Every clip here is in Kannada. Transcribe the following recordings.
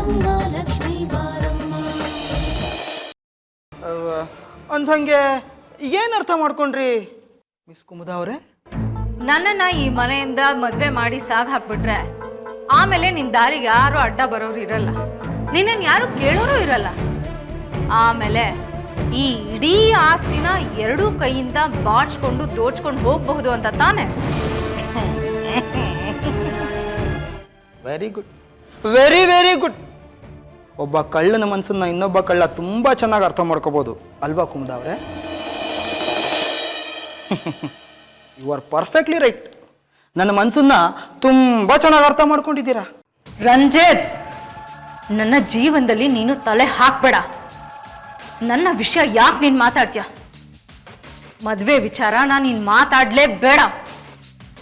ಮಂಗಳಲಕ್ಷ್ಮೀ ಬಾರಮ್ಮ. ಅಂದಂಗೆ ಏನು ಅರ್ಥ ಮಾಡ್ಕೊಂಡ್ರಿ ಮಿಸ್ ಕುಮುದ ಅವರೇ? ನನ್ನನ್ನ ಈ ಮನೆಯಿಂದ ಮದುವೆ ಮಾಡಿ ಸಾಗ್ ಹಾಕ್ಬಿಟ್ರೆ ಆಮೇಲೆ ನಿನ್ನ ದಾರಿಗೆ ಯಾರು ಅಡ್ಡ ಬರೋರು ಇರಲ್ಲ, ನಿನ್ನನ್ನು ಯಾರು ಕೇಳೋರು ಇರಲ್ಲ. ಆಮೇಲೆ ಈ ಇಡೀ ಆಸ್ತಿನ ಎರಡೂ ಕೈಯಿಂದ ಬಾಚ್ಕೊಂಡು ದೋಚ್ಕೊಂಡು ಹೋಗಬಹುದು ಅಂತ ತಾನೆ? Very good, very very good. ಒಬ್ಬ ಕಳ್ಳನ ಮನಸ್ಸನ್ನ ಇನ್ನೊಬ್ಬ ಕಳ್ಳ ತುಂಬ ಚೆನ್ನಾಗಿ ಅರ್ಥ ಮಾಡ್ಕೋಬೋದು ಅಲ್ವಾ ಕುಮುದ ಅವರೇ? You are perfectly right. ನನ್ನ ಮನಸ್ಸನ್ನ ತುಂಬ ಚೆನ್ನಾಗಿ ಅರ್ಥ ಮಾಡ್ಕೊಂಡಿದ್ದೀರಾ. ರಂಜಿತ್, ನನ್ನ ಜೀವನದಲ್ಲಿ ನೀನು ತಲೆ ಹಾಕ್ಬೇಡ. ನನ್ನ ವಿಷಯ ಯಾಕೆ ನೀನು ಮಾತಾಡ್ತೀಯ? ಮದುವೆ ವಿಚಾರ ನೀನು ಮಾತಾಡಲೇಬೇಡ.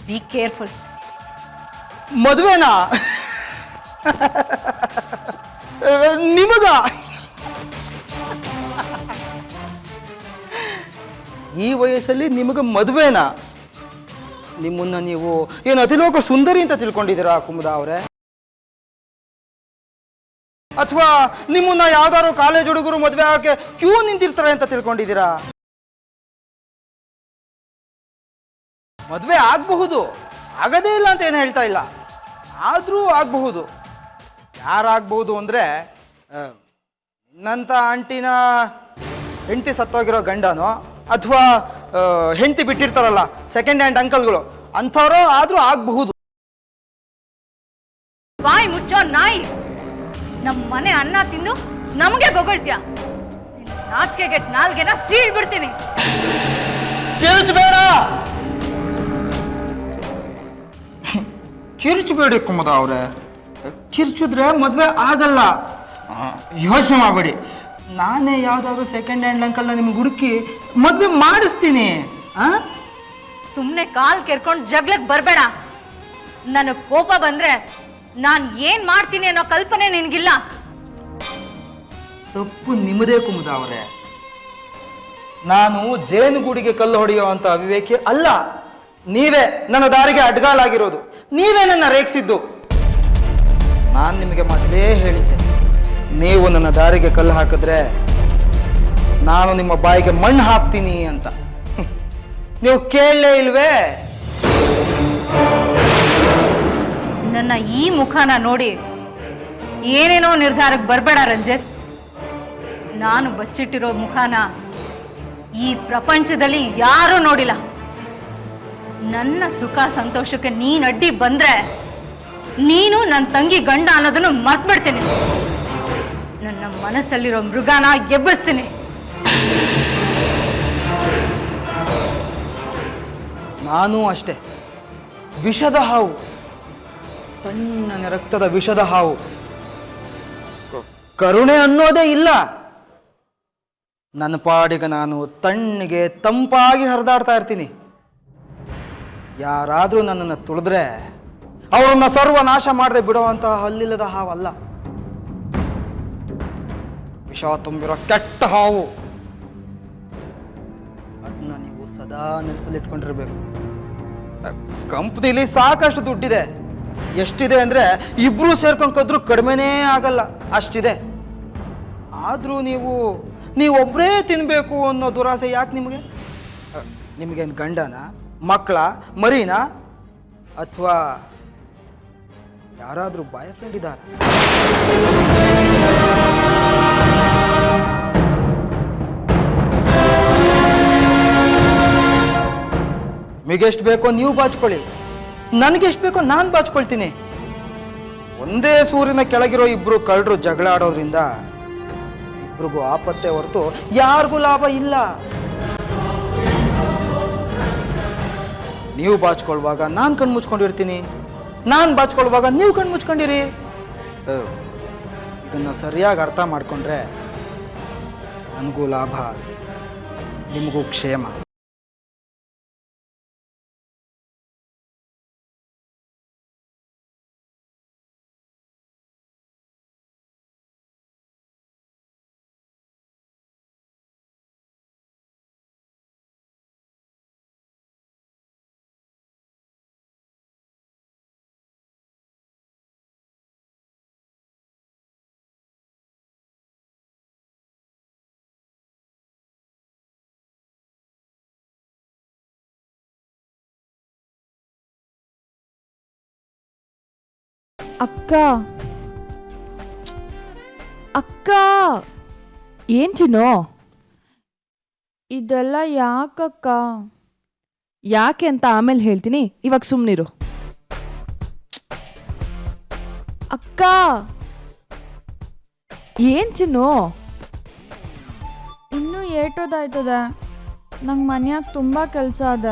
Be careful. ಮದುವೆನಾ? ನಿಮಗ ಈ ವಯಸ್ಸಲ್ಲಿ ನಿಮಗೆ ಮದುವೆನಾ? ನಿಮ್ಮನ್ನ ನೀವು ಏನು ಅತಿಲೋಕ ಸುಂದರಿ ಅಂತ ತಿಳ್ಕೊಂಡಿದ್ದೀರಾ ಕುಮುದ ಅವರೇ? ಅಥವಾ ನಿಮ್ಮನ್ನ ಯಾವ್ದಾದ್ರು ಕಾಲೇಜ್ ಹುಡುಗರು ಮದುವೆ ಆಗಕ್ಕೆ ಕ್ಯೂ ನಿಂತಿರ್ತಾರೆ ಅಂತ ತಿಳ್ಕೊಂಡಿದ್ದೀರಾ? ಮದುವೆ ಆಗಬಹುದು, ಆಗದೇ ಇಲ್ಲ ಅಂತ ಏನು ಹೇಳ್ತಾ ಇಲ್ಲ, ಆದರೂ ಆಗಬಹುದು. ಯಾರಾಗಬಹುದು ಅಂದರೆ ನನ್ನಂಥ ಆಂಟಿನ ಹೆಂಡತಿ ಸತ್ತೋಗಿರೋ ಗಂಡನೋ ಅಥವಾ ಹೆಂಡತಿ ಬಿಟ್ಟಿರ್ತಾರಲ್ಲ ಸೆಕೆಂಡ್ ಹ್ಯಾಂಡ್ ಅಂಕಲ್ಗಳು, ಅಂಥವ್ರೋ ಆದರೂ ಆಗಬಹುದು. ಬಾಯಿ ಮುಚ್ಚೋ ನಾಯಿ, ನಮ್ಮ ಮನೆ ಅನ್ನ ತಿಂದು ನಮಗೆ ಬೊಗಳ್ತೀಯ? ನಾಚಿಕೆಗೆ ನಾಲ್ಗೆನ ಸೀಳ್ ಬಿಡ್ತೀನಿ. ಕಿರ್ಚಬೇಡ, ಕಿರ್ಚಬೇಡಿ ಕುಮುದ ಅವರೇ. ಕಿರ್ಚಿದ್ರೆ ಮದುವೆ ಆಗಲ್ಲ. ಯೋಚನೆ ಮಾಡಬೇಡಿ, ನಾನೇ ಯಾವ್ದಾದ್ರು ಸೆಕೆಂಡ್ ಹ್ಯಾಂಡ್ ಅಂಕಲ್ನ ನಿಮ್ಗೆ ಹುಡುಕಿ ಮದುವೆ ಮಾಡಿಸ್ತೀನಿ. ಸುಮ್ಮನೆ ಕಾಲ್ ಕೆರ್ಕೊಂಡು ಜಗ್ಲಕ್ಕೆ ಬರಬೇಡ. ನನಗೆ ಕೋಪ ಬಂದ್ರೆ ನಾನು ಏನ್ ಮಾಡ್ತೀನಿ ಅನ್ನೋ ಕಲ್ಪನೆ ನಿನಗಿಲ್ಲ. ತಪ್ಪು ನಿಮ್ಮದೇ ಕುಮುದ ಅವರೇ. ನಾನು ಜೇನುಗೂಡಿಗೆ ಕಲ್ಲು ಹೊಡೆಯೋ ಅಂತ ಅವಿವೇಕಿ ಅಲ್ಲ. ನೀವೇ ನನ್ನ ದಾರಿಗೆ ಅಡ್ಗಾಲಾಗಿರೋದು, ನೀವೇ ನನ್ನ ರೇಗಿಸಿದ್ದು. ನಾನು ನಿಮಗೆ ಮೊದಲೇ ಹೇಳಿದ್ದೆ, ನೀವು ನನ್ನ ದಾರಿಗೆ ಕಲ್ಲು ಹಾಕಿದ್ರೆ ನಾನು ನಿಮ್ಮ ಬಾಯಿಗೆ ಮಣ್ಣು ಹಾಕ್ತೀನಿ ಅಂತ. ನೀವು ಕೇಳಲೇ ಇಲ್ವೇ? ನನ್ನ ಈ ಮುಖನ ನೋಡಿ ಏನೇನೋ ನಿರ್ಧಾರಕ್ಕೆ ಬರಬೇಡ ರಂಜಿತ್. ನಾನು ಬಚ್ಚಿಟ್ಟಿರೋ ಮುಖನ ಈ ಪ್ರಪಂಚದಲ್ಲಿ ಯಾರೂ ನೋಡಿಲ್ಲ. ನನ್ನ ಸುಖ ಸಂತೋಷಕ್ಕೆ ನೀನು ಅಡ್ಡಿ ಬಂದ್ರೆ ನೀನು ನನ್ನ ತಂಗಿ ಗಂಡ ಅನ್ನೋದನ್ನು ಮರ್ತ್ಬಿಡ್ತೀನಿ. ನನ್ನ ಮನಸ್ಸಲ್ಲಿರೋ ಮೃಗನ ಎಬ್ಬಿಸ್ತೀನಿ. ನಾನು ಅಷ್ಟೇ, ವಿಷದ ಹಾವು, ತಣ್ಣನೆ ರಕ್ತದ ವಿಷದ ಹಾವು. ಕರುಣೆ ಅನ್ನೋದೇ ಇಲ್ಲ. ನನ್ನ ಪಾಡಿಗೆ ನಾನು ತಣ್ಣಗೆ ತಂಪಾಗಿ ಹರಿದಾಡ್ತಾ ಇರ್ತೀನಿ. ಯಾರಾದರೂ ನನ್ನನ್ನು ತುಳಿದ್ರೆ ಅವರನ್ನ ಸರ್ವನಾಶ ಮಾಡದೆ ಬಿಡುವಂತಹ ಹಲ್ಲಿಲ್ಲದ ಹಾವಲ್ಲ, ವಿಷ ತುಂಬಿರೋ ಕೆಟ್ಟ ಹಾವು. ಅದನ್ನ ನೀವು ಸದಾ ನೆನಪಲ್ಲಿಟ್ಕೊಂಡಿರ್ಬೇಕು. ಕಂಪ್ನಿಲಿ ಸಾಕಷ್ಟು ದುಡ್ಡಿದೆ. ಎಷ್ಟಿದೆ ಅಂದರೆ ಇಬ್ಬರೂ ಸೇರ್ಕೊಂಡು ಕದ್ರೂ ಕಡಿಮೆನೇ ಆಗಲ್ಲ, ಅಷ್ಟಿದೆ. ಆದರೂ ನೀವೊಬ್ಬರೇ ತಿನ್ನಬೇಕು ಅನ್ನೋ ದುರಾಸೆ ಯಾಕೆ ನಿಮಗೆ? ನಿಮಗೇನು ಗಂಡನ, ಮಕ್ಕಳ, ಮರಿನಾ, ಅಥವಾ ಯಾರಾದರೂ ಬಾಯ್ ಫ್ರೆಂಡ್ ಇದ್ದಾರೆ? ನಿಮಗೆಷ್ಟು ಬೇಕೋ ನೀವು ಬಾಚ್ಕೊಳ್ಳಿ, ನನಗೆಷ್ಟು ಬೇಕೋ ನಾನು ಬಾಚ್ಕೊಳ್ತೀನಿ. ಒಂದೇ ಸೂರಿನ ಕೆಳಗಿರೋ ಇಬ್ರು ಕಳ್ಳರು ಜಗಳ ಆಡೋದ್ರಿಂದ ಇಬ್ರಿಗೂ ಆಪತ್ತೆ ಹೊರತು ಯಾರಿಗೂ ಲಾಭ ಇಲ್ಲ. ನೀವು ಬಾಚ್ಕೊಳ್ವಾಗ ನಾನು ಕಣ್ಣು ಮುಚ್ಕೊಂಡಿರ್ತೀನಿ, ನಾನು ಬಾಚ್ಕೊಳ್ವಾಗ ನೀವು ಕಣ್ಣು ಮುಚ್ಕೊಂಡಿರಿ. ಇದನ್ನು ಸರಿಯಾಗಿ ಅರ್ಥ ಮಾಡಿಕೊಂಡ್ರೆ ನನಗೂ ಲಾಭ, ನಿಮಗೂ ಕ್ಷೇಮ. ಅಕ್ಕ ಅಕ್ಕ ಏನ್ ಚಿನ್ನು? ಇದೆಲ್ಲ ಯಾಕಕ್ಕ? ಯಾಕೆ ಅಂತ ಆಮೇಲೆ ಹೇಳ್ತೀನಿ, ಇವಾಗ ಸುಮ್ಮನಿರು. ಅಕ್ಕ ಏನ್ ಚಿನ್ನು? ಇನ್ನೂ ಏಟೋದಾಯ್ತದೆ. ನಂಗೆ ಮನ್ಯಾಗ ತುಂಬ ಕೆಲಸ ಅದ.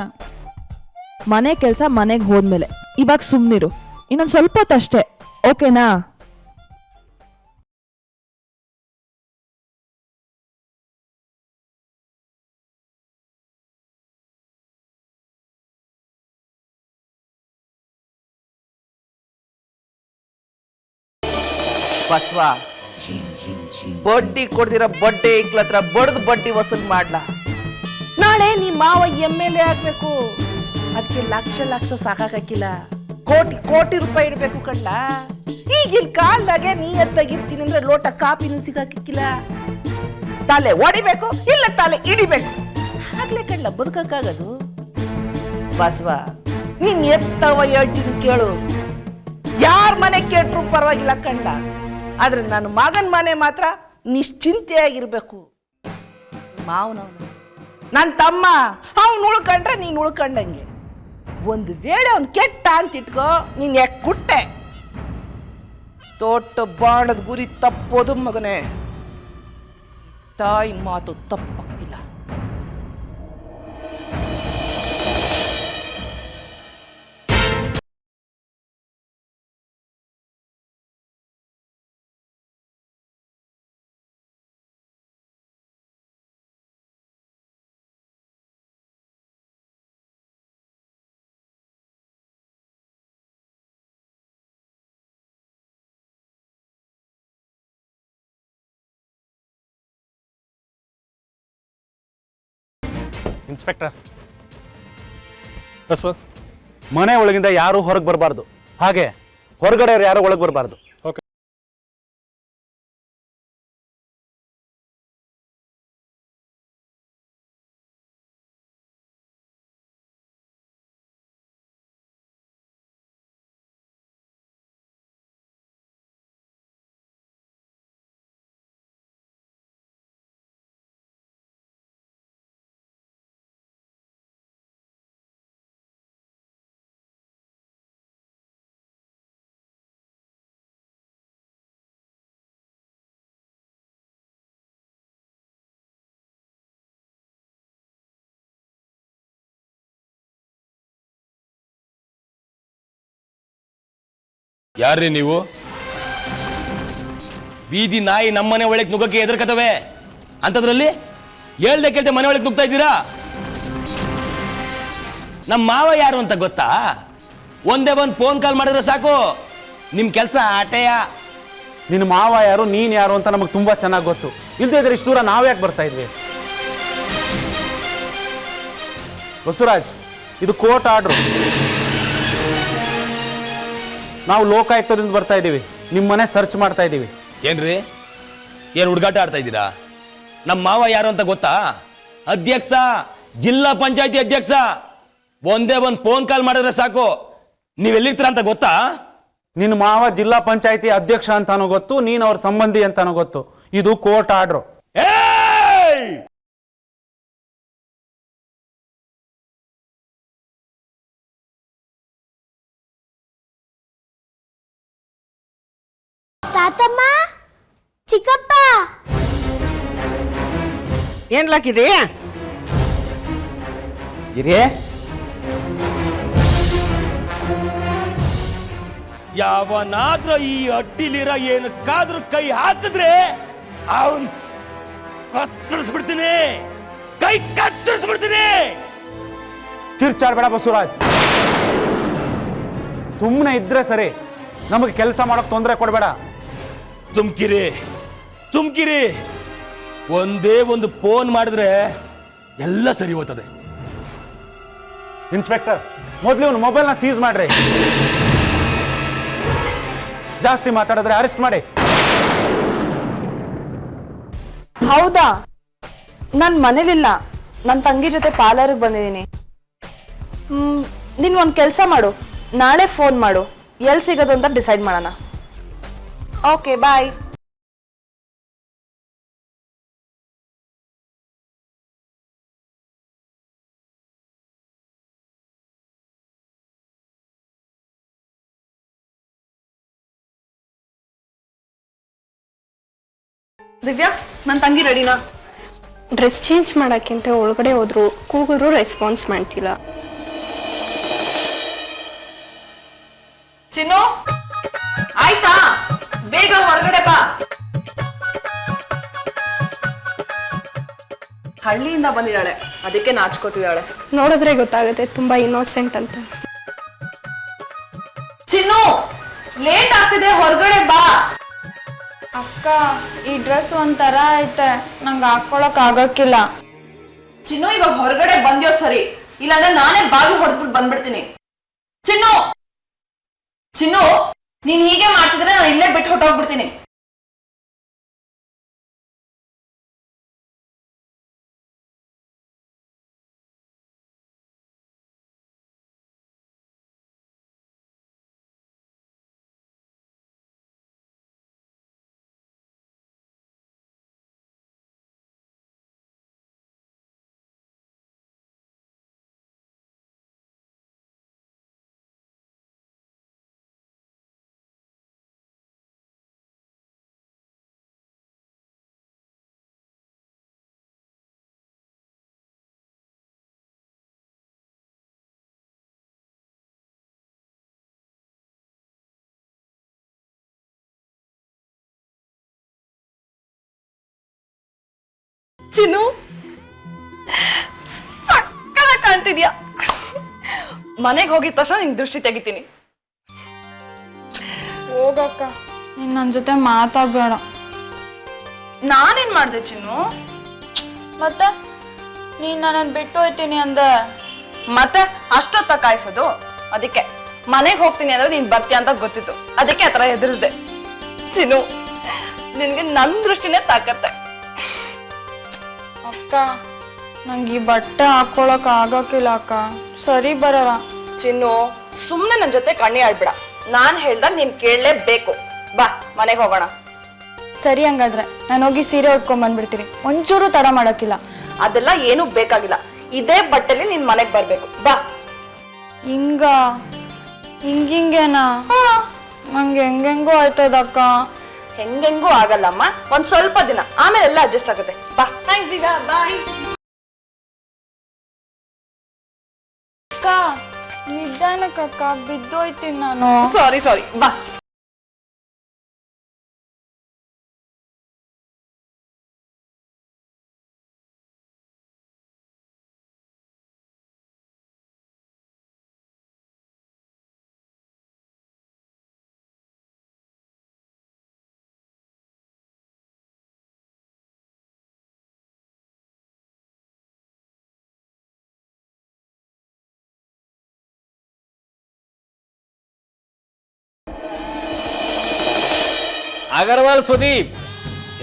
ಮನೆ ಕೆಲಸ ಮನೆಗೆ ಹೋದ್ಮೇಲೆ, ಇವಾಗ ಸುಮ್ಮನಿರು. ಇನ್ನೊಂದು ಸ್ವಲ್ಪ ಹೊತ್ತಷ್ಟೇ, ಓಕೆನಾ? ಬಸ್ವ ಬಡ್ಡಿ ಕೊಡ್ದಿರ ಬಡ್ಡಿ ಇಂಕ್ಲ ಹತ್ರ ಬಡ್ದು ಬಡ್ಡಿ ವಸೂಲ್ ಮಾಡ್ಲಾ. ನಾಳೆ ನೀ ಮಾವ MLA ಆಗ್ಬೇಕು, ಅದಕ್ಕೆ ಲಕ್ಷ ಲಕ್ಷ ಸಾಕಾಗಿಲ್ಲ, ಕೋಟಿ ಕೋಟಿ ರೂಪಾಯಿ ಇಡ್ಬೇಕು ಕಣ್ಲ. ಈಗಿನ ಕಾಲದಾಗೆ ನೀ ಎತ್ತಾಗಿರ್ತೀನಿ ಅಂದ್ರೆ ಲೋಟ ಕಾಪಿನೂ ಸಿಗಾಕಿಲ್ಲ. ತಲೆ ಹೊಡಿಬೇಕು ಇಲ್ಲ ತಲೆ ಇಡಿಬೇಕು, ಆಗ್ಲೇ ಕಣ್ಲ ಬದುಕಕ್ಕಾಗದು. ಬಸ್ವ ನೀನ್ ಎತ್ತವ ಹೇಳ್ತೀನಿ ಕೇಳು, ಯಾರ ಮನೆ ಕೇಟ್ರು ಪರವಾಗಿಲ್ಲ ಕಣ್ಲ, ಆದ್ರೆ ನನ್ನ ಮಗನ ಮನೆ ಮಾತ್ರ ನಿಶ್ಚಿಂತೆಯಾಗಿರ್ಬೇಕು. ಮಾವನವನು ನನ್ನ ತಮ್ಮ, ಅವನು ಉಳ್ಕೊಂಡ್ರೆ ನೀನು ಉಳ್ಕೊಂಡಂಗೆ. ಒಂದು ವೇಳೆ ಅವ್ನು ಕೆಟ್ಟ ಅಂತ ಇಟ್ಕೋ, ನೀನ್ ಯಾಕೆ ಕುಟ್ಟೆ. ತೋಟ ಬಾಣದ ಗುರಿ ತಪ್ಪೋದು ಮಗನೇ, ತಾಯಿ ಮಾತು ತಪ್ಪಾಗಿಲ್ಲ. ಇನ್ಸ್ಪೆಕ್ಟರ್ ಸರ್, ಮನೆ ಒಳಗಿಂದ ಯಾರು ಹೊರಗೆ ಬರಬಾರ್ದು, ಹಾಗೆ ಹೊರಗಡೆ ಯಾರು ಒಳಗೆ ಬರಬಾರ್ದು. ಓಕೆ. ಯಾರ್ರಿ ನೀವು? ಬೀದಿ ನಾಯಿ ನಮ್ಮನೆ ಒಳಗೆ ನುಗ್ಗಕ್ಕೆ ಎದುರ್ಕತವೆ ಅಂತದ್ರಲ್ಲಿ ಹೇಳ್ದೆ ಕೇಳ್ದೆ ಮನೆ ಒಳಗೆ ನುಗ್ತಾ ಇದ್ದೀರಾ? ನಮ್ಮ ಮಾವ ಯಾರು ಅಂತ ಗೊತ್ತಾ? ಒಂದೇ ಒಂದು ಫೋನ್ ಕಾಲ್ ಮಾಡಿದ್ರೆ ಸಾಕು, ನಿಮ್ ಕೆಲಸ ಆಟೆಯ. ನಿನ್ನ ಮಾವ ಯಾರು, ನೀನ್ ಯಾರು ಅಂತ ನಮಗೆ ತುಂಬಾ ಚೆನ್ನಾಗಿ ಗೊತ್ತು. ಇಲ್ದೇ ಇದ್ರೆ ಇಷ್ಟು ದೂರ ನಾವ್ಯಾಕೆ ಬರ್ತಾ ಇದ್ವಿ? ಬಸವರಾಜ್, ಇದು ಕೋರ್ಟ್ ಆರ್ಡ್ರು. ನಾವು ಲೋಕಾಯುಕ್ತದಿಂದ ಬರ್ತಾ ಇದ್ದೀವಿ, ನಿಮ್ಮ ಮನೆ ಸರ್ಚ್ ಮಾಡ್ತಾ ಇದ್ದೀವಿ. ಏನ್ರಿ, ಏನ್ ಹುಡುಗಾಟ ಆಡ್ತಾ ಇದ್ದೀರಾ? ನಮ್ಮ ಮಾವ ಯಾರು ಅಂತ ಗೊತ್ತಾ? ಅಧ್ಯಕ್ಷ, ಜಿಲ್ಲಾ ಪಂಚಾಯತಿ ಅಧ್ಯಕ್ಷ. ಒಂದೇ ಒಂದು ಫೋನ್ ಕಾಲ್ ಮಾಡಿದ್ರೆ ಸಾಕು, ನೀವೆಲ್ಲಿರ್ತೀರ ಅಂತ ಗೊತ್ತಾ? ನಿನ್ನ ಮಾವ ಜಿಲ್ಲಾ ಪಂಚಾಯತಿ ಅಧ್ಯಕ್ಷ ಅಂತಾನೂ ಗೊತ್ತು, ನೀನು ಅವ್ರ ಸಂಬಂಧಿ ಅಂತಾನೂ ಗೊತ್ತು. ಇದು ಕೋರ್ಟ್ ಆರ್ಡ್ರು. ತಾತಮ್ಮ, ಚಿಕ್ಕಪ್ಪ, ಏನ್ಲಾಕಿದೆ? ಯಾವನಾದ್ರೂ ಈ ಅಡ್ಡಿಲಿರೋ ಏನಕ್ಕಾದ್ರೂ ಕೈ ಹಾಕಿದ್ರೆ ಅವನ್ ಕತ್ತರಿಸ್ಬಿಡ್ತೀನಿ, ಕೈ ಕತ್ತರಿಸ್ಬಿಡ್ತೀನಿ. ಕಿರ್ಚಾಡ್ಬೇಡ ಬಸವರಾಜ್, ಸುಮ್ಮನೆ ಇದ್ರೆ ಸರಿ, ನಮಗೆ ಕೆಲಸ ಮಾಡೋಕೆ ತೊಂದರೆ ಕೊಡಬೇಡ. ಸುಮ್ಕಿರಿ, ಸುಮ್ಕಿರಿ. ಒಂದೇ ಒಂದು ಫೋನ್ ಮಾಡಿದ್ರೆ ಎಲ್ಲ ಸರಿ ಹೋಗ್ತದೆ. ಇನ್ಸ್ಪೆಕ್ಟರ್, ಮೊದಲು ಇವನು ಮೊಬೈಲ್ನ ಸೀಸ್ ಮಾಡ್ರಿ. ಜಾಸ್ತಿ ಮಾತಾಡಿದ್ರೆ ಅರೆಸ್ಟ್ ಮಾಡಿ. ಹೌದಾ? ನಾನು ಮನೇಲಿಲ್ಲ, ನನ್ನ ತಂಗಿ ಜೊತೆ ಪಾರ್ಲರ್ಗೆ ಬಂದಿದ್ದೀನಿ. ನೀನು ಒಂದು ಕೆಲಸ ಮಾಡು, ನಾಳೆ ಫೋನ್ ಮಾಡು, ಎಲ್ಲಿ ಸಿಗೋದು ಅಂತ ಡಿಸೈಡ್ ಮಾಡೋಣ. Okay bye. ದಿವ್ಯಾ, ನನ್ನ ತಂಗಿ ರೆಡಿನಾ? ಡ್ರೆಸ್ ಚೇಂಜ್ ಮಾಡೋಕ್ಕಿಂತ ಒಳಗಡೆ ಹೋದ್ರು ಕೂಗಿದ್ರು ರೆಸ್ಪಾನ್ಸ್ ಮಾಡ್ತಿಲ್ಲ. ಚಿನ್ನು ಆಯ್ತಾ? ಬೇಗ ಹೊರಗಡೆ ಬಾ. ಹಳ್ಳಿಯಿಂದ ಬಂದಿದ್ದಾಳೆ, ಅದಕ್ಕೆ ನಾಚ್ಕೋತಿದ್ದಾಳೆ. ನೋಡಿದ್ರೆ ಗೊತ್ತಾಗುತ್ತೆ ತುಂಬಾ ಇನ್ನೋಸೆಂಟ್ ಅಂತ. ಚಿನ್ನು ಲೇಟ್ ಆಗ್ತಿದೆ, ಹೊರಗಡೆ ಬಾ. ಅಕ್ಕ, ಈ ಡ್ರೆಸ್ ಒಂಥರ ಐತೆ, ನಂಗೆ ಹಾಕೊಳಕ್ ಆಗಕ್ಕಿಲ್ಲ. ಚಿನ್ನು ಇವಾಗ ಹೊರಗಡೆ ಬಂದ್ಯೋ ಸರಿ, ಇಲ್ಲಾಂದ್ರೆ ನಾನೇ ಬಾಗಿಲು ಹೊಡೆದ್ಬಿಟ್ಟು ಬಂದ್ಬಿಡ್ತೀನಿ. ಚಿನ್ನು ಚಿನ್ನು, ನೀನ್ ಹೀಗೆ ಮಾಡ್ತಿದ್ರೆ ನಾನು ಇಲ್ಲೇ ಬಿಟ್ಟು ಹೊಟ್ಟೋಗ್ಬಿಡ್ತೀನಿ. ಚಿನ್ನು ಸಕ್ಕದ ಕಾಣ್ತಿದ್ಯಾ. ಮನೆಗೆ ಹೋಗಿದ ತಕ್ಷಣ ನಿಂಗೆ ದೃಷ್ಟಿ ತೆಗಿತೀನಿ. ಹೋಗಕ್ಕ, ನೀನ್ ನನ್ನ ಜೊತೆ ಮಾತಾಡ್ಬೇಡ. ನಾನೇನ್ ಮಾಡ್ದೆ ಚಿನ್ನು? ಮತ್ತೆ ನೀನ್ ನನ್ನನ್ನು ಬಿಟ್ಟು ಹೋಯ್ತೀನಿ ಅಂದೆ. ಮತ್ತೆ ಅಷ್ಟೊತ್ತ ಕಾಯಿಸೋದು? ಅದಕ್ಕೆ ಮನೆಗೆ ಹೋಗ್ತೀನಿ ಅಂದ್ರೆ ನೀನ್ ಬರ್ತೀಯ ಅಂತ ಗೊತ್ತಿತ್ತು, ಅದಕ್ಕೆ ಆತರ ಎದುರಿಸ್ದೆ. ಚಿನ್ನು, ನಿನ್ಗೆ ನನ್ ದೃಷ್ಟಿನೇ ತಾಕತ್ತೆ. ಅಕ್ಕ, ನಂಗೆ ಈ ಬಟ್ಟೆ ಹಾಕೊಳಕ್ ಆಗಕ್ಕಿಲ್ಲ ಅಕ್ಕ, ಸರಿ ಬರಲ್ಲ. ಚಿನ್ನು, ಸುಮ್ನೆ ನನ್ ಜೊತೆ ಕಣ್ಣಿ ಆಡ್ಬೇಡ. ನಾನ್ ಹೇಳ್ದಾಗ ನೀನ್ ಕೇಳಲೇಬೇಕು. ಬಾ ಮನೆಗೆ ಹೋಗೋಣ. ಸರಿ, ಹಂಗಾದ್ರೆ ನಾನು ಹೋಗಿ ಸೀರೆ ಉಟ್ಕೊಂಡ್ ಬಂದ್ಬಿಡ್ತೀನಿ, ಒಂಚೂರು ತಡ ಮಾಡಕ್ಕಿಲ್ಲ. ಅದೆಲ್ಲ ಏನು ಬೇಕಾಗಿಲ್ಲ, ಇದೇ ಬಟ್ಟೆಲಿ ನೀನ್ ಮನೆಗ್ ಬರ್ಬೇಕು. ಬಾ. ಹಿಂಗೇನಾ? ನಂಗೆ ಹೆಂಗೆಂಗೋ ಆಯ್ತದಕ್ಕ. ಹೆಂಗೆಂಗೂ ಆಗಲ್ಲಮ್ಮ, ಒಂದ್ ಸ್ವಲ್ಪ ದಿನ, ಆಮೇಲೆ ಎಲ್ಲ ಅಡ್ಜಸ್ಟ್ ಆಗುತ್ತೆ. ಬಾ. ಥ್ಯಾಂಕ್ಸ್ ದಿವ್ಯಾ, ಬಾಯ್. ಅಕ್ಕ, ನಿಧಾನಕ್ಕಕ್ಕ, ಬಿದ್ದೋಯ್ತೀನಿ ನಾನು. ಸಾರಿ, ಬಾ. ಅಗರ್ವಾಲ್ ಸುದೀಪ್,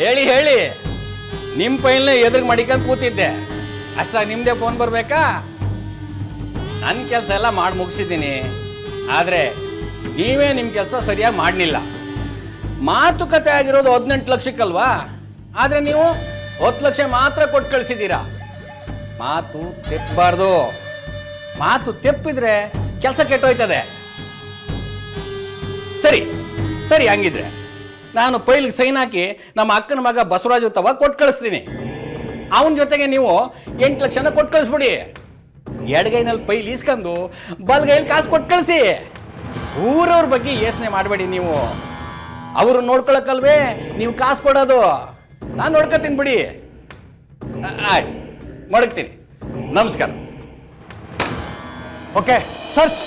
ಹೇಳಿ ನಿಮ್ಮ ಪೈಲ್ನ ಎದುರು ಮಡಿಕೊಂಡು ಕೂತಿದ್ದೆ, ಅಷ್ಟಾಗಿ ನಿಮ್ಮದೇ ಫೋನ್ ಬರಬೇಕಾ? ನನ್ನ ಕೆಲಸ ಎಲ್ಲ ಮಾಡಿ ಮುಗಿಸಿದ್ದೀನಿ, ಆದರೆ ನೀವೇ ನಿಮ್ಮ ಕೆಲಸ ಸರಿಯಾಗಿ ಮಾಡಲಿಲ್ಲ. ಮಾತುಕತೆ ಆಗಿರೋದು 18 ಲಕ್ಷಕ್ಕಲ್ವಾ, ಆದರೆ ನೀವು 10 ಲಕ್ಷ ಮಾತ್ರ ಕೊಟ್ಟು ಕಳಿಸಿದ್ದೀರಾ. ಮಾತು ತೆಪ್ಪಬಾರ್ದು, ಮಾತು ತೆಪ್ಪಿದ್ರೆ ಕೆಲಸ ಕೆಟ್ಟೋಯ್ತದೆ. ಸರಿ ಹಂಗಿದ್ರೆ ನಾನು ಪೈಲ್ಗೆ ಸೈನ್ ಹಾಕಿ ನಮ್ಮ ಅಕ್ಕನ ಮಗ ಬಸವರಾಜು ತವ ಕೊಟ್ಟು ಕಳಿಸ್ತೀನಿ. ಅವನ ಜೊತೆಗೆ ನೀವು 8 ಲಕ್ಷನ ಕೊಟ್ಟು ಕಳಿಸ್ಬಿಡಿ. ಎಡಗೈನಲ್ಲಿ ಪೈಲ್ ಇಸ್ಕೊಂಡು ಬಲ್ಗೈಲಿ ಕಾಸು ಕೊಟ್ಟು ಕಳಿಸಿ. ಊರವ್ರ ಬಗ್ಗೆ ಯೋಚನೆ ಮಾಡಬೇಡಿ ನೀವು. ಅವರು ನೋಡ್ಕೊಳಕ್ಕಲ್ವೇ ನೀವು ಕಾಸು ಕೊಡೋದು. ನಾನು ನೋಡ್ಕೊತೀನಿ ಬಿಡಿ. ಆಯ್ತು, ಮಡಗ್ತೀನಿ. ನಮಸ್ಕಾರ. Okay search.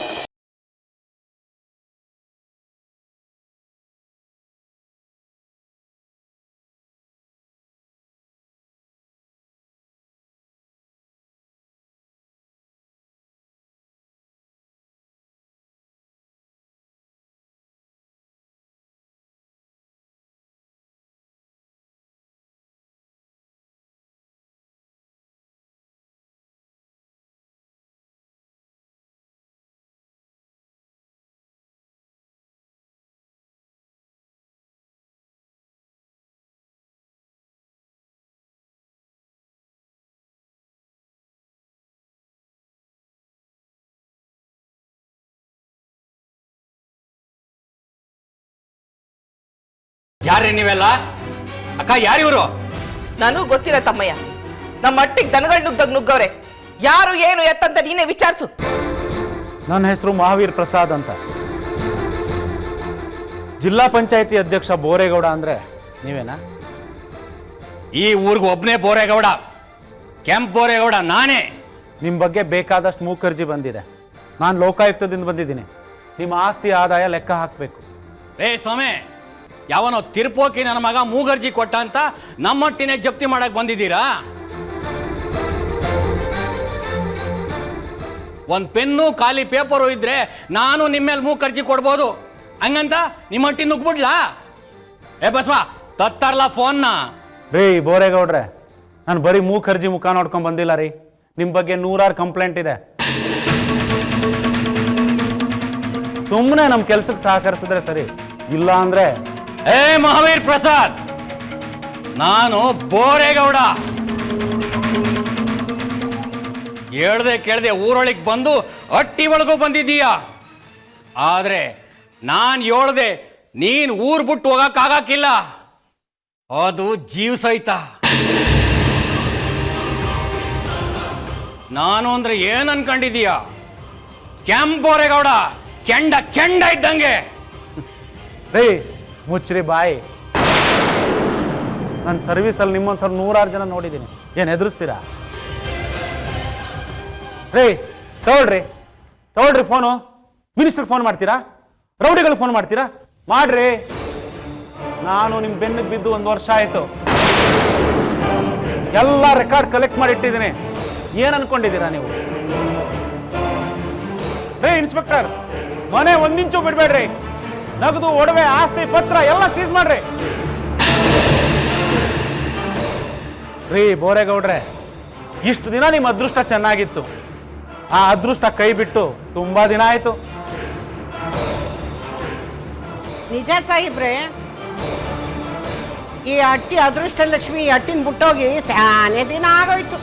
ಯಾರೇ ನೀವೆಲ್ಲ? ಅಕ್ಕ ಯಾರಿವರು? ನನಗೂ ಗೊತ್ತಿಲ್ಲ ತಮ್ಮಯ್ಯ. ನಮ್ಮ ಮಟ್ಟಿಗೆ ದನಗಳು ನುಗ್ಗವ್ರೆ. ಯಾರು ಏನು ಎತ್ತಂತ ನೀನೇ ವಿಚಾರಿಸು. ನನ್ನ ಹೆಸರು ಮಹಾವೀರ್ ಪ್ರಸಾದ್ ಅಂತ. ಜಿಲ್ಲಾ ಪಂಚಾಯತಿ ಅಧ್ಯಕ್ಷ ಬೋರೇಗೌಡ ಅಂದ್ರೆ ನೀವೇನಾ? ಈ ಊರಿಗೆ ಒಬ್ಬನೇ ಬೋರೇಗೌಡ, ಕೆಂಪ್ ಬೋರೇಗೌಡ ನಾನೇ. ನಿಮ್ಮ ಬಗ್ಗೆ ಬೇಕಾದಷ್ಟು ಮೂಕರ್ಜಿ ಬಂದಿದೆ. ನಾನು ಲೋಕಾಯುಕ್ತದಿಂದ ಬಂದಿದ್ದೀನಿ. ನಿಮ್ಮ ಆಸ್ತಿ ಆದಾಯ ಲೆಕ್ಕ ಹಾಕಬೇಕು. ಏ ಸ್ವಾಮಿ, ಯಾವನೋ ತಿರುಪೋಕಿ ನನ್ನ ಮಗ ಮೂಗರ್ಜಿ ಕೊಟ್ಟ ಅಂತ ನಮ್ಮಟ್ಟಿನೇ ಜಪ್ತಿ ಮಾಡಕ್ ಬಂದಿದ್ದೀರಾ? ಒಂದು ಪೆನ್ನು ಖಾಲಿ ಪೇಪರು ಇದ್ರೆ ನಾನು ನಿಮ್ಮ ಮೇಲೆ ಮೂಗರ್ಜಿ ಕೊಡ್ಬೋದು. ಹಂಗಂತ ನಿಮ್ಮಟ್ಟಿ ನುಗ್ಬಿಡ್ಲಾ? ಏ ಬಸ್ವಾ, ತತ್ತಾರಲ್ಲ ಫೋನ್ನ. ರೀ ಬೋರೇಗೌಡ್ರೆ, ನಾನು ಬರೀ ಮೂಕರ್ಜಿ ಮುಖ ನೋಡ್ಕೊಂಡು ಬಂದಿಲ್ಲ ರೀ. ನಿಮ್ಮ ಬಗ್ಗೆ 100 ಕಂಪ್ಲೇಂಟ್ ಇದೆ. ಸುಮ್ಮನೆ ನಮ್ಮ ಕೆಲ್ಸಕ್ಕೆ ಸಹಕರಿಸಿದ್ರೆ ಸರಿ, ಇಲ್ಲ ಅಂದ್ರೆ ಏ ಮಹಾವೀರ್ ಪ್ರಸಾದ್, ನಾನು ಬೋರೇಗೌಡ. ಹೇಳ್ದೆ ಕೇಳ್ದೆ ಊರೊಳಗೆ ಬಂದು ಅಟ್ಟಿ ಒಳಗೂ ಬಂದಿದ್ದೀಯ. ಆದ್ರೆ ನಾನು ಹೇಳ್ದೆ ನೀನ್ ಊರ್ ಬಿಟ್ಟು ಹೋಗಕ್ಕಾಗಕ್ಕಿಲ್ಲ. ಅದು ಜೀವ ಸಹಿತ. ನಾನು ಅಂದ್ರೆ ಏನ್ ಅನ್ಕೊಂಡಿದೀಯ? ಕೆಂಪ್ ಬೋರೇಗೌಡ, ಕೆಂಡ ಕೆಂಡ ಇದ್ದಂಗೆ. ರೀ ಮುಚ್ಚ್ರಿ ಬಾಯಿ. ನನ್ನ ಸರ್ವಿಸಲ್ಲಿ ನಿಮ್ಮಂಥವ್ರು 100 ಜನ ನೋಡಿದ್ದೀನಿ. ಏನು ಹೆದರಿಸ್ತೀರಾ? ರೀ ತಗೊಳ್ರಿ ಫೋನು. ಮಿನಿಸ್ಟರ್ಗೆ ಫೋನ್ ಮಾಡ್ತೀರಾ? ರೌಡಿಗಳಿಗೆ ಫೋನ್ ಮಾಡ್ತೀರಾ? ಮಾಡ್ರಿ. ನಾನು ನಿಮ್ಮ ಬೆನ್ನಿಗೆ ಬಿದ್ದು 1 ವರ್ಷ ಆಯಿತು. ಎಲ್ಲ ರೆಕಾರ್ಡ್ ಕಲೆಕ್ಟ್ ಮಾಡಿಟ್ಟಿದ್ದೀನಿ. ಏನು ಅನ್ಕೊಂಡಿದ್ದೀರಾ ನೀವು? ರೇ ಇನ್ಸ್ಪೆಕ್ಟರ್, ಮನೆ 1 ಇಂಚು ಬಿಡಬೇಡ್ರಿ. ನಗದು, ಒಡವೆ, ಆಸ್ತಿ ಪತ್ರ ಎಲ್ಲ ಸೀಸ್ ಮಾಡ್ರಿ. ರೀ ಬೋರೇಗೌಡ್ರೆ, ಇಷ್ಟು ದಿನ ನಿಮ್ಮ ಅದೃಷ್ಟ ಚೆನ್ನಾಗಿತ್ತು. ಆ ಅದೃಷ್ಟ ಕೈ ಬಿಟ್ಟು ತುಂಬಾ ದಿನ ಆಯ್ತು. ನಿಜ ಸಾಹಿಬ್ರೆ, ಈ ಅಟ್ಟಿ ಅದೃಷ್ಟ ಲಕ್ಷ್ಮಿ ಈ ಅಟ್ಟಿನ ಬಿಟ್ಟೋಗಿ ಸಾನೇ ದಿನ ಆಗೋಯ್ತು.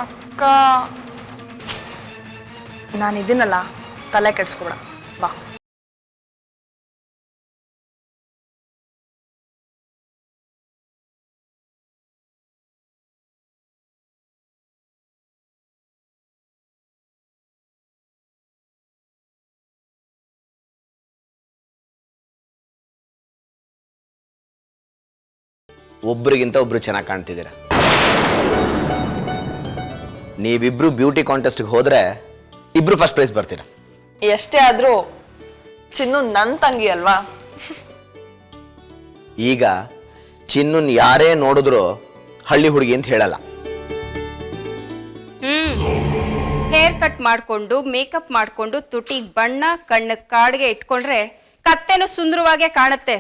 ಅಕ್ಕ, ನಾನು ಇದನ್ನಲ್ಲ, ತಲೆ ಕೆಡ್ಸ್ಕೊಬೇಡ ಬಾ. ಒಬ್ರಿಗಿಂತ ಒಬ್ರು ಚೆನ್ನಾಗಿ ಕಾಣ್ತಿದ್ದೀರ. ನೀವಿಬ್ರು ಬ್ಯೂಟಿ ಕಾಂಟೆಸ್ಟ್ಗೆ ಹೋದ್ರೆ ಇಬ್ರು ಫಸ್ಟ್ ಪ್ರೈಸ್ ಬರ್ತೀರಾ. ಎಷ್ಟೇ ಆದ್ರೂ ಚಿನ್ನು ನನ್ ತಂಗಿ ಅಲ್ವಾ? ಈಗ ಚಿನ್ನನ್ ಯಾರೇ ನೋಡಿದ್ರು ಹಳ್ಳಿ ಹುಡುಗಿ ಅಂತ ಹೇಳಲ್ಲ. ಹೇರ್ ಕಟ್ ಮಾಡ್ಕೊಂಡು ಮೇಕಪ್ ಮಾಡ್ಕೊಂಡು ತುಟಿಗೆ ಬಣ್ಣ ಕಣ್ಣಿಗೆ ಕಾಡಿಗೆ ಇಟ್ಕೊಂಡ್ರೆ ಕತ್ತೆನೂ ಸುಂದರವಾಗೇ ಕಾಣುತ್ತೆ.